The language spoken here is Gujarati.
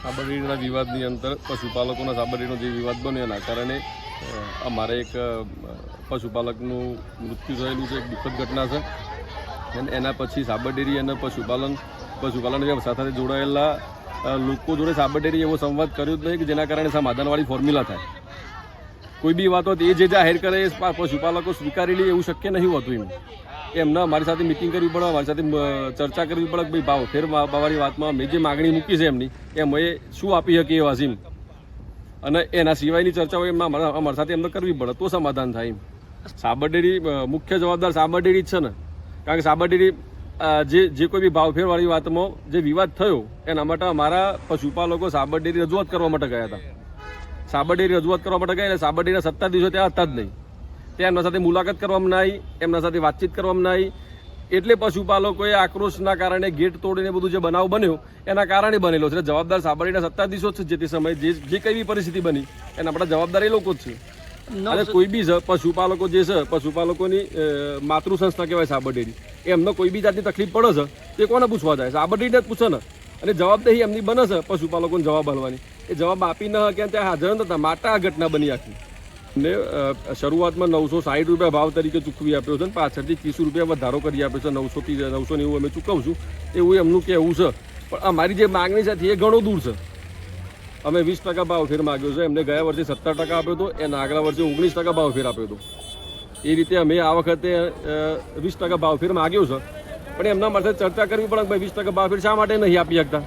સાબરડેરીના વિવાદની અંદર પશુપાલકોના સાબરડેરીનો જે વિવાદ બન્યો એના કારણે અમારે એક પશુપાલકનું મૃત્યુ થયેલું છે, એક દુઃખદ ઘટના છે. અને એના પછી સાબરડેરી અને પશુપાલન વ્યવસાય સાથે જોડાયેલા લોકો જોડે સાબરડેરી એવો સંવાદ કર્યો જ નહીં કે જેના કારણે સમાધાનવાળી ફોર્મ્યુલા થાય. કોઈ બી વાત હોય એ જે જાહેર કરે એ પશુપાલકો સ્વીકારી લે એવું શક્ય નહીં હોતું. એમને અમારી સાથે મિટિંગ કરવી પડે, અમારી સાથે ચર્ચા કરવી પડે કે ભાઈ ભાવ ફેર બાવાની વાતમાં મેં જે માગણી મૂકી છે એમની એમ એ શું આપી શકીએ એવા સીમ, અને એના સિવાયની ચર્ચાઓ એમના અમારી સાથે એમને કરવી પડે તો સમાધાન થાય. સાબરડેરી મુખ્ય જવાબદાર સાબરડેરી જ છે ને, કારણ કે સાબરડેરી જે કોઈ બી ભાવફેરવાળી વાતમાં જે વિવાદ થયો એના માટે અમારા પશુપાલકો સાબરડેરી રજૂઆત કરવા માટે ગયા હતા. સાબરડેરી રજૂઆત કરવા માટે ગયા એટલે સાબરડેરીના સત્તાધીશો ત્યાં હતા જ નહીં. ત્યાં એમના સાથે મુલાકાત કરવામાં ના આવી, એમના સાથે વાતચીત કરવામાં ના આવી. એટલે પશુપાલકોએ આક્રોશના કારણે ગેટ તોડીને બધું જે બનાવ બન્યો એના કારણે બનેલો છે. જવાબદાર સાબરડેરીના સત્તાધીશો જ છે. જે તે સમયે જે કઈ બી પરિસ્થિતિ બની એના માટે જવાબદાર એ લોકો જ છે. અને કોઈ બી પશુપાલકો જે છે, પશુપાલકોની માતૃ સંસ્થા કહેવાય સાબરડેરી, એમને કોઈ બી જાતની તકલીફ પડે છે તે કોને પૂછવા જાય? સાબરડેરીને જ પૂછે ને. અને જવાબદારી એમની બને છે પશુપાલકોને જવાબ આપવાની. એ જવાબ આપી ન કે ત્યાં હાજર નતા માટે આ ઘટના બની આખી. ને શરૂઆતમાં 960 રૂપિયા ભાવ તરીકે ચૂકવી આપ્યો છે, અને પાછળથી 30 રૂપિયા વધારો કરી આપ્યો છે. 990 અમે ચૂકવશું એવું એમનું કહેવું છે. પણ અમારી જે માગણી છે એ ઘણો દૂર છે. અમે 20% ભાવ ફેર માગ્યો છે, એમને ગયા વર્ષે 17% આપ્યો હતો, એના આગલા વર્ષે 19% ભાવ ફેર આપ્યો હતો. એ રીતે અમે આ વખતે 20% ભાવ ફેર માગ્યો છે. પણ એમના માટે ચર્ચા કરવી પડે કે ભાઈ 20% ભાવ ફેર શા માટે નહીં આપી શકતા?